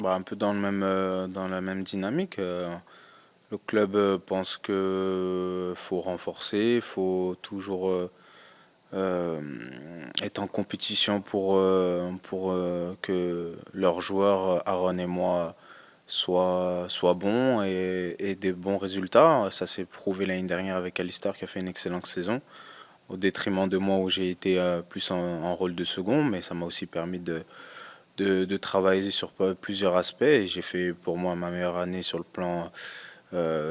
Bah, un peu dans la même dynamique. Le club pense que faut renforcer, faut toujours euh, être en compétition pour que leurs joueurs, Aaron et moi, soient bons et des bons résultats. Ça s'est prouvé l'année dernière avec Alistair qui a fait une excellente saison, au détriment de moi où j'ai été plus en rôle de second, mais ça m'a aussi permis de travailler sur plusieurs aspects et j'ai fait pour moi ma meilleure année sur le plan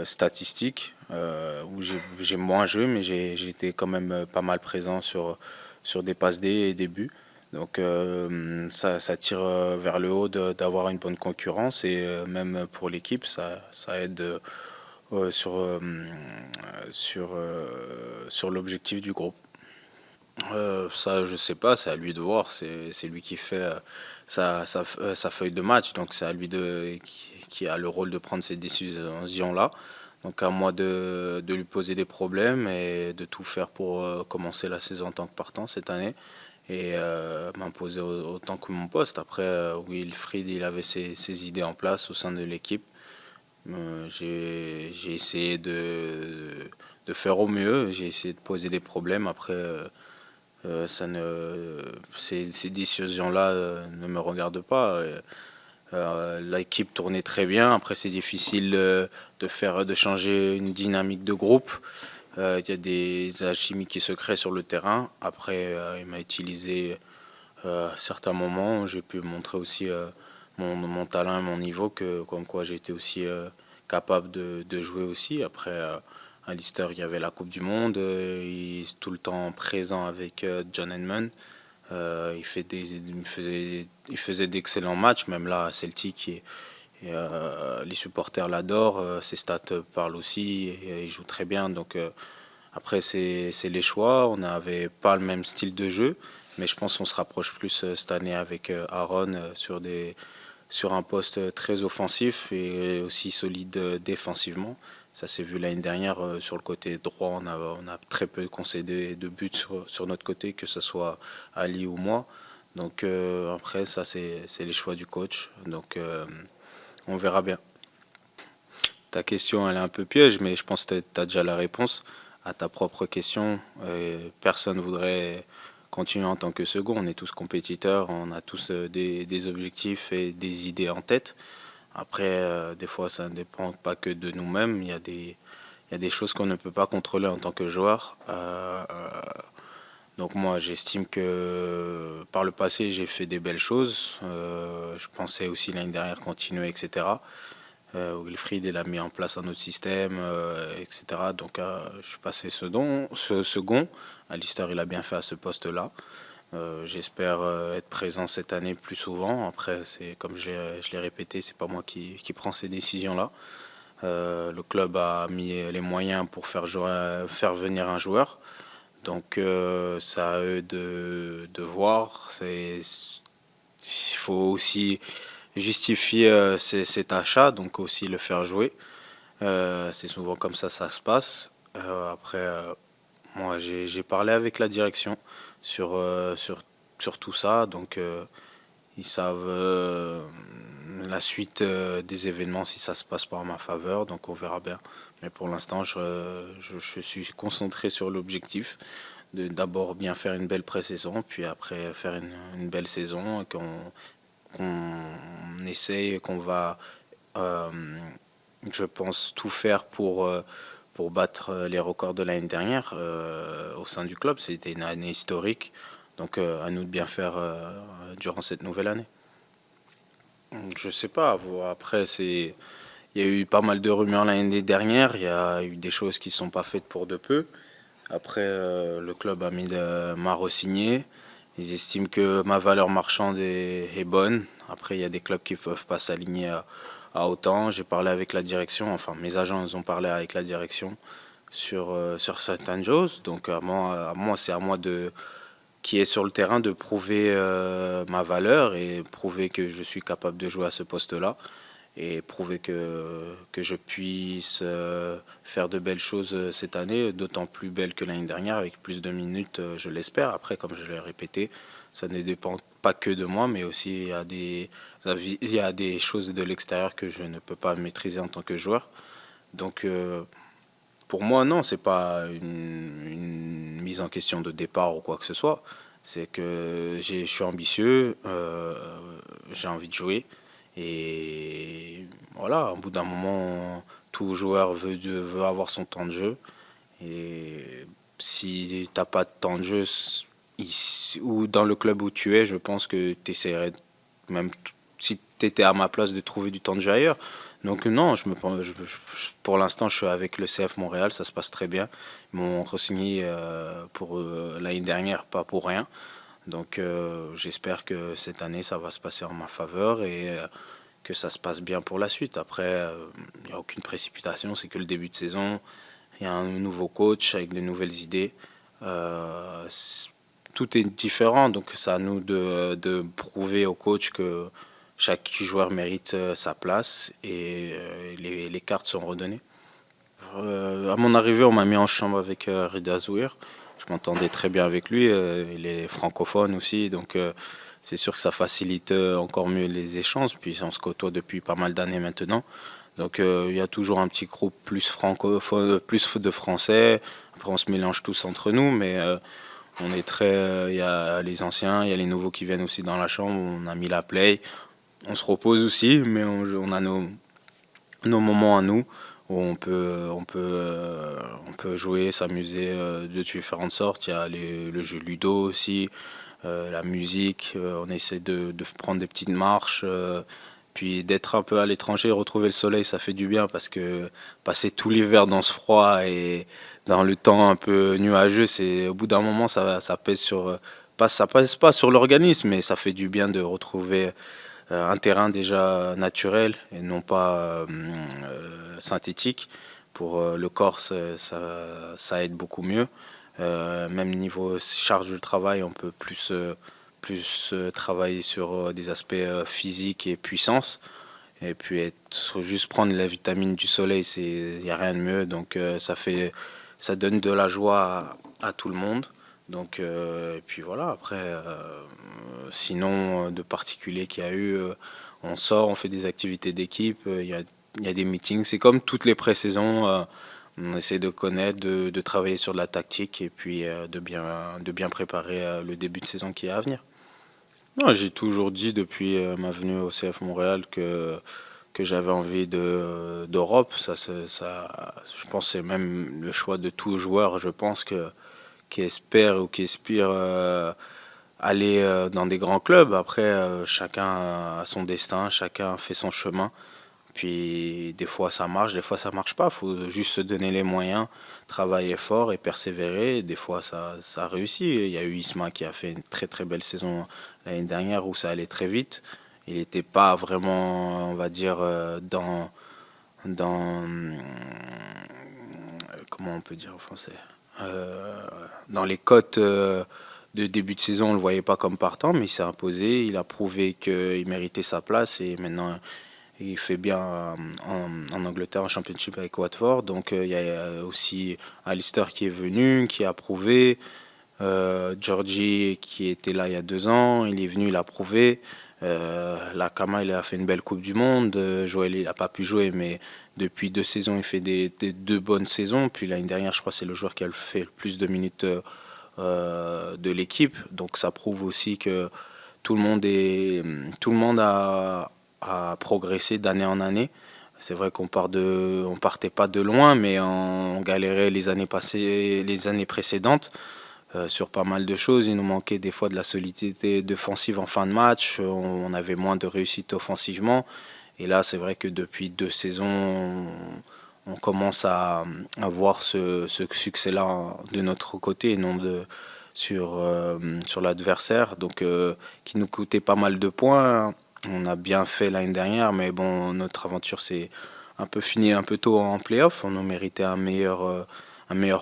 statistique où j'ai moins joué mais j'ai été quand même pas mal présent sur des passes D et des buts. Donc ça tire vers le haut d'avoir une bonne concurrence et même pour l'équipe ça aide sur l'objectif du groupe. Ça, je sais pas, c'est à lui de voir. C'est lui qui fait sa feuille de match, donc c'est à lui qui a le rôle de prendre ces décisions-là. Donc à moi de lui poser des problèmes et de tout faire pour commencer la saison en tant que partant cette année et m'imposer autant que mon poste. Après, Wilfried, il avait ses idées en place au sein de l'équipe. J'ai essayé de faire au mieux, j'ai essayé de poser des problèmes. Après, ça ne, ces décisions-là ne me regardent pas. L'équipe tournait très bien. Après, c'est difficile de changer une dynamique de groupe. Il y a des alchimies qui se créent sur le terrain. Après, il m'a utilisé à certains moments. J'ai pu montrer aussi mon talent et mon niveau, comme quoi j'ai été aussi capable de jouer aussi. Après, à Leicester, il y avait la Coupe du Monde. Il est tout le temps présent avec John Edmund. Il faisait d'excellents matchs, même là à Celtic. Les supporters l'adorent. Ses stats parlent aussi. Et il joue très bien. Donc après, c'est les choix. On n'avait pas le même style de jeu. Mais je pense qu'on se rapproche plus cette année avec Aaron sur un poste très offensif et aussi solide défensivement. Ça s'est vu l'année dernière sur le côté droit, on a très peu concédé de buts sur notre côté, que ce soit Ali ou moi. Donc après, ça c'est les choix du coach. Donc on verra bien. Ta question, elle est un peu piège, mais je pense que tu as déjà la réponse à ta propre question. Personne ne voudrait continuer en tant que second. On est tous compétiteurs, on a tous des objectifs et des idées en tête. Après, des fois, ça ne dépend pas que de nous-mêmes. Il y a des choses qu'on ne peut pas contrôler en tant que joueur. Donc moi, j'estime que par le passé, j'ai fait des belles choses. Je pensais aussi l'année dernière continuer, etc. Wilfried, il a mis en place un autre système, etc. Donc je suis passé second. Alistair, il a bien fait à ce poste-là. J'espère être présent cette année plus souvent. Après, c'est comme je l'ai répété, c'est pas moi qui prends ces décisions-là. Le club a mis les moyens pour faire venir un joueur. Donc, ça à eux de voir. Il faut aussi justifier cet achat, donc aussi le faire jouer. C'est souvent comme ça se passe. Après, moi, j'ai parlé avec la direction sur, sur tout ça, donc ils savent la suite des événements si ça se passe pas en ma faveur, donc on verra bien. Mais pour l'instant, je suis concentré sur l'objectif de d'abord bien faire une belle pré-saison, puis après faire une belle saison, qu'on essaye, qu'on va, euh, je pense, tout faire pour battre les records de l'année dernière au sein du club. C'était une année historique, donc à nous de bien faire durant cette nouvelle année. Je sais pas. Après, il y a eu pas mal de rumeurs l'année dernière. Il y a eu des choses qui sont pas faites pour de peu. Après, le club m'a re-signé. Ils estiment que ma valeur marchande est bonne. Après, il y a des clubs qui peuvent pas s'aligner à autant. J'ai parlé avec la direction. Enfin, mes agents ils ont parlé avec la direction sur certaines choses. Donc, c'est à moi qui est sur le terrain de prouver ma valeur et prouver que je suis capable de jouer à ce poste-là et prouver que je puisse faire de belles choses cette année, d'autant plus belles que l'année dernière, avec plus de minutes, je l'espère. Après, comme je l'ai répété, ça ne dépend pas que de moi, mais aussi il y a des choses de l'extérieur que je ne peux pas maîtriser en tant que joueur. Donc pour moi, non, c'est pas une mise en question de départ ou quoi que ce soit. C'est que je suis ambitieux, j'ai envie de jouer. Et voilà, au bout d'un moment, tout joueur veut avoir son temps de jeu. Et si t'as pas de temps de jeu, ou dans le club où tu es, je pense que tu essaierais, même si tu étais à ma place, de trouver du temps de jeu ailleurs. Donc non, pour l'instant, je suis avec le CF Montréal, ça se passe très bien. Ils m'ont re-signé pour l'année dernière, pas pour rien. Donc j'espère que cette année, ça va se passer en ma faveur et que ça se passe bien pour la suite. Après, il n'y a aucune précipitation, c'est que le début de saison. Il y a un nouveau coach avec de nouvelles idées. Euh, Tout est différent, donc c'est à nous de prouver au coach que chaque joueur mérite sa place et les cartes sont redonnées. À mon arrivée, on m'a mis en chambre avec Rida Zouir. Je m'entendais très bien avec lui. Il est francophone aussi, donc c'est sûr que ça facilite encore mieux les échanges. Puis on se côtoie depuis pas mal d'années maintenant. Donc il y a toujours un petit groupe plus francophone, plus de Français. Après, on se mélange tous entre nous, mais on est très. Il y a les anciens, il y a les nouveaux qui viennent aussi dans la chambre. On a mis la play. On se repose aussi, mais on a nos moments à nous où on peut jouer, s'amuser de différentes sortes. Il y a le jeu ludo aussi, la musique. On essaie de prendre des petites marches. Puis d'être un peu à l'étranger, retrouver le soleil, ça fait du bien parce que passer tout l'hiver dans ce froid et dans le temps un peu nuageux, c'est au bout d'un moment ça pèse ça pèse pas sur l'organisme, mais ça fait du bien de retrouver un terrain déjà naturel et non pas synthétique. Pour le corps, ça aide beaucoup mieux. Même niveau charge de travail, on peut plus travailler sur des aspects physiques et puissance. Et puis juste prendre la vitamine du soleil, il n'y a rien de mieux. Donc ça donne de la joie à tout le monde. Donc et puis voilà, après, sinon de particulier qu'il y a eu, on sort, on fait des activités d'équipe, il y a des meetings. C'est comme toutes les pré-saisons. On essaie de connaître, de travailler sur de la tactique et puis de bien préparer le début de saison qui est à venir. Non, j'ai toujours dit depuis ma venue au CF Montréal que j'avais envie d'Europe. Je pense que c'est même le choix de tout joueur, je pense, qui espère ou qui aspire aller dans des grands clubs. Après, chacun a son destin, chacun fait son chemin. Puis des fois ça marche, des fois ça marche pas. Il faut juste se donner les moyens, travailler fort et persévérer. Et des fois ça réussit. Il y a eu Isma qui a fait une très très belle saison l'année dernière où ça allait très vite. Il n'était pas vraiment, on va dire, dans comment on peut dire en français, dans les cotes de début de saison, on le voyait pas comme partant, mais il s'est imposé. Il a prouvé qu'il méritait sa place et maintenant il fait bien en Angleterre en Championship avec Watford. Donc il y a aussi Alistair qui est venu, qui a prouvé. Georgie qui était là il y a 2 ans, il est venu, il a prouvé. Lakama, il a fait une belle Coupe du Monde. Joël, il n'a pas pu jouer, mais depuis 2 saisons, il fait des 2 bonnes saisons. Puis l'année dernière, je crois que c'est le joueur qui a fait le plus de minutes de l'équipe. Donc ça prouve aussi que tout le monde a progressé d'année en année. C'est vrai on partait pas de loin, mais on galérait les années passées, les années précédentes sur pas mal de choses. Il nous manquait des fois de la solidité défensive en fin de match. On avait moins de réussite offensivement. Et là, c'est vrai que depuis 2 saisons, on commence à voir ce succès-là de notre côté et non sur l'adversaire. Donc, qui nous coûtait pas mal de points. On a bien fait l'année dernière, mais bon, notre aventure s'est un peu finie un peu tôt en playoff. On a mérité un meilleur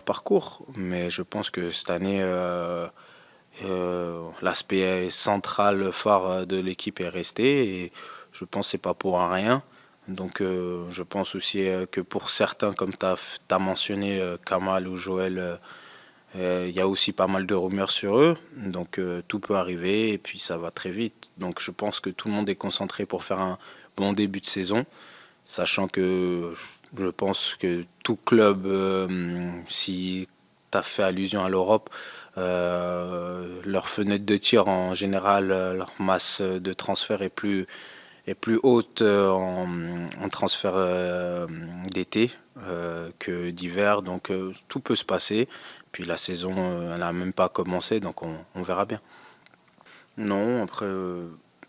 parcours. Mais je pense que cette année, l'aspect central, phare de l'équipe est resté. Et je pense que c'est pas pour un rien. Donc je pense aussi que pour certains, comme tu as mentionné Kamal ou Joël, Il y a aussi pas mal de rumeurs sur eux, donc tout peut arriver et puis ça va très vite. Donc je pense que tout le monde est concentré pour faire un bon début de saison, sachant que je pense que tout club, si tu as fait allusion à l'Europe, leur fenêtre de tir en général, leur masse de transfert est plus haute en transfert d'été que d'hiver, donc tout peut se passer. Puis la saison, elle n'a même pas commencé, donc on verra bien. Non, après,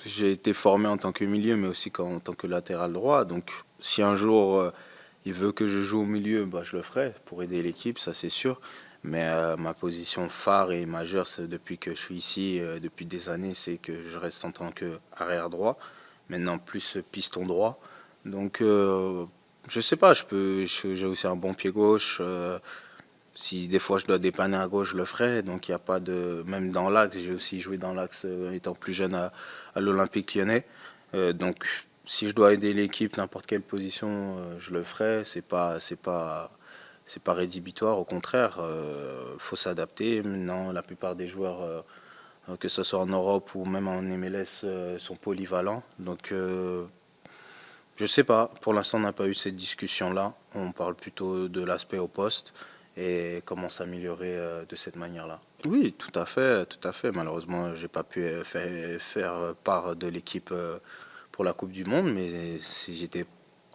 j'ai été formé en tant que milieu, mais aussi en tant que latéral droit. Donc, si un jour il veut que je joue au milieu, bah, je le ferai pour aider l'équipe, ça c'est sûr. Mais ma position phare et majeure, c'est depuis que je suis ici, depuis des années, c'est que je reste en tant qu'arrière droit. Maintenant, plus piston droit. Donc, je sais pas, j'ai aussi un bon pied gauche. Si des fois je dois dépanner à gauche, je le ferai. Donc il n'y a pas de. Même dans l'axe, j'ai aussi joué dans l'axe étant plus jeune à l'Olympique lyonnais. Donc si je dois aider l'équipe, n'importe quelle position, je le ferai. C'est pas rédhibitoire, au contraire. Faut s'adapter. Maintenant, la plupart des joueurs, que ce soit en Europe ou même en MLS, sont polyvalents. Donc je sais pas. Pour l'instant, on n'a pas eu cette discussion-là. On parle plutôt de l'aspect au poste et comment s'améliorer de cette manière-là. Oui, tout à fait, tout à fait. Malheureusement, j'ai pas pu faire part de l'équipe pour la Coupe du Monde, mais si j'étais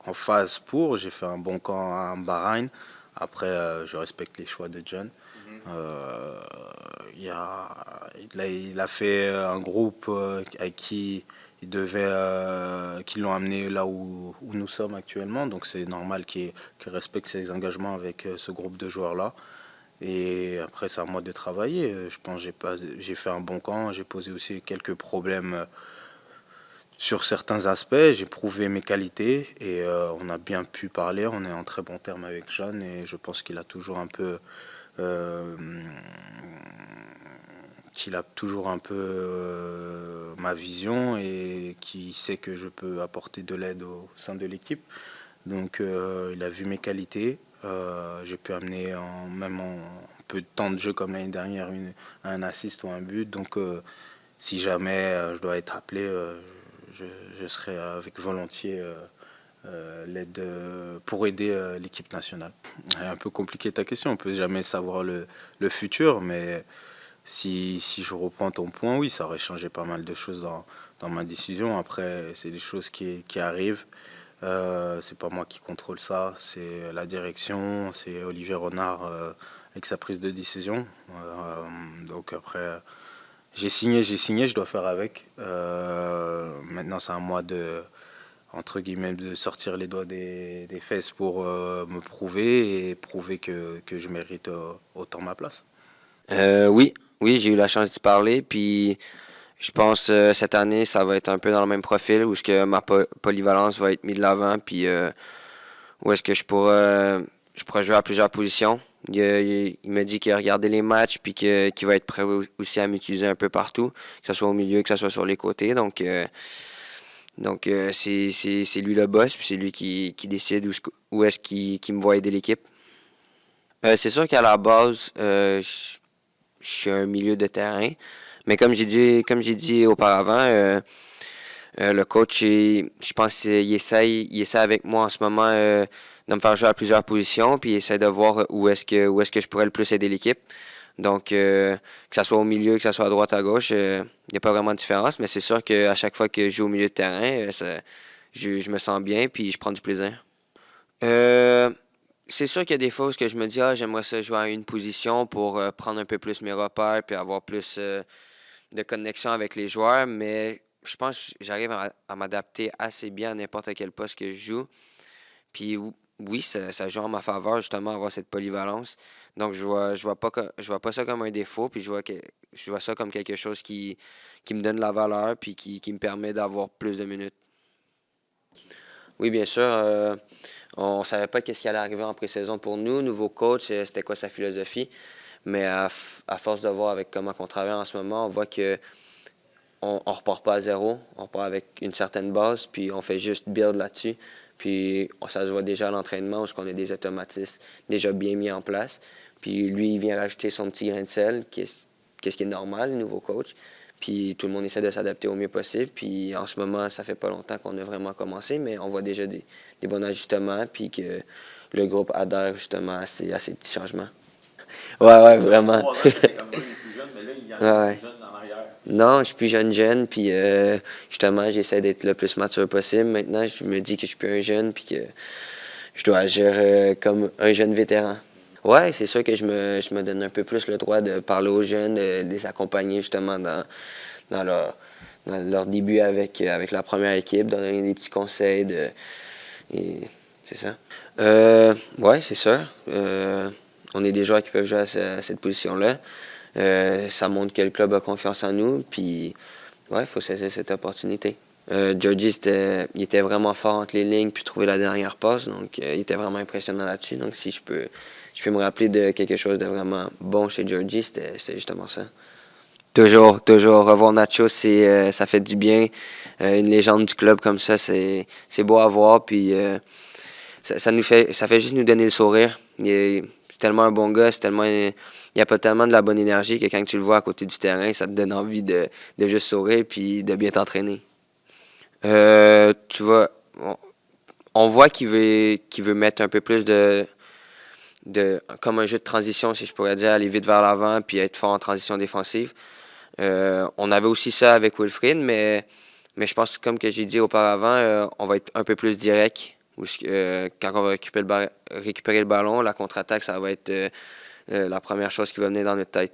en phase pour, j'ai fait un bon camp à Bahreïn. Après, je respecte les choix de John. Euh, il a fait un groupe avec qui qui l'ont amené là où nous sommes actuellement. Donc c'est normal qu'il respecte ses engagements avec ce groupe de joueurs-là. Et après, c'est à moi de travailler. Je pense que j'ai fait un bon camp. J'ai posé aussi quelques problèmes sur certains aspects. J'ai prouvé mes qualités et on a bien pu parler. On est en très bon terme avec John et je pense qu'il a toujours un peu euh, ma vision et qui sait que je peux apporter de l'aide au sein de l'équipe. Donc il a vu mes qualités. J'ai pu amener même en peu de temps de jeu comme l'année dernière un assist ou un but. Donc si jamais je dois être appelé, je, je serai avec volontiers l'aide pour aider l'équipe nationale. C'est un peu compliqué ta question, on peut jamais savoir le futur, mais si je reprends ton point, oui, ça aurait changé pas mal de choses dans ma décision. Après, c'est des choses qui arrivent. C'est pas moi qui contrôle ça, c'est la direction, c'est Olivier Renard avec sa prise de décision. Donc après, j'ai signé, je dois faire avec. Maintenant, c'est à moi de, entre guillemets, de sortir les doigts des fesses pour me prouver et prouver que je mérite autant ma place. Oui, oui, j'ai eu la chance d'y parler, puis je pense cette année, ça va être un peu dans le même profil, où est-ce que ma polyvalence va être mise de l'avant, puis où est-ce que je pourrais jouer à plusieurs positions. Il me dit qu'il a regardé les matchs, puis qu'il va être prêt aussi à m'utiliser un peu partout, que ce soit au milieu, que ce soit sur les côtés. Donc, c'est lui le boss, puis c'est lui qui décide où est-ce qu'il me voit aider l'équipe. C'est sûr qu'à la base, je suis un milieu de terrain. Mais comme j'ai dit auparavant, le coach, je pense qu'il essaie avec moi en ce moment de me faire jouer à plusieurs positions, puis il essaie de voir où est-ce que je pourrais le plus aider l'équipe. Donc, que ce soit au milieu, que ce soit à droite, à gauche, il n'y a pas vraiment de différence, mais c'est sûr qu'à chaque fois que je joue au milieu de terrain, je me sens bien, puis je prends du plaisir. Euh, c'est sûr qu'il y a des fois où je me dis, ah, j'aimerais ça jouer à une position pour prendre un peu plus mes repères, puis avoir plus de connexion avec les joueurs, mais je pense que j'arrive à m'adapter assez bien à n'importe quel poste que je joue. Puis oui, ça joue en ma faveur, justement, avoir cette polyvalence. Donc, je vois pas ça comme un défaut, puis je vois ça comme quelque chose qui me donne de la valeur, puis qui me permet d'avoir plus de minutes. Oui, bien sûr. On savait pas qu'est-ce qui allait arriver en pré-saison pour nous. Nouveau coach, c'était quoi sa philosophie. Mais à force de voir avec comment on travaille en ce moment, on voit que on repart pas à zéro. On part avec une certaine base, puis on fait juste build là-dessus. Puis ça se voit déjà à l'entraînement où on a des automatismes déjà bien mis en place. Puis lui, il vient rajouter son petit grain de sel, qu'est-ce qui est normal, le nouveau coach. Puis tout le monde essaie de s'adapter au mieux possible. Puis en ce moment, ça fait pas longtemps qu'on a vraiment commencé, mais on voit déjà des bons ajustements, puis que le groupe adhère justement à ces petits changements. Ouais, vraiment. Ouais. Non, je suis plus jeune, puis justement, j'essaie d'être le plus mature possible. Maintenant, je me dis que je suis plus un jeune, puis que je dois agir comme un jeune vétéran. Ouais, c'est sûr que je me donne un peu plus le droit de parler aux jeunes, de les accompagner justement dans leur début avec la première équipe, donner des petits conseils. Et c'est ça. Ouais, c'est sûr. On est des joueurs qui peuvent jouer à cette position-là. Ça montre que le club a confiance en nous, puis ouais, il faut saisir cette opportunité. Georgie, il était vraiment fort entre les lignes puis trouver la dernière passe, donc il était vraiment impressionnant là-dessus. Donc si je peux me rappeler de quelque chose de vraiment bon chez Georgie, c'était justement ça. Toujours. Revoir Nacho, ça fait du bien. Une légende du club comme ça, c'est beau à voir, puis ça fait juste nous donner le sourire. C'est tellement un bon gars, il apporte tellement de la bonne énergie que quand tu le vois à côté du terrain, ça te donne envie de juste sourire puis de bien t'entraîner. Tu vois, on voit qu'il veut mettre un peu plus comme un jeu de transition, si je pourrais dire, aller vite vers l'avant puis être fort en transition défensive. On avait aussi ça avec Wilfried, mais je pense, comme que j'ai dit auparavant, on va être un peu plus direct. Quand on va récupérer le ballon, la contre-attaque, ça va être la première chose qui va venir dans notre tête.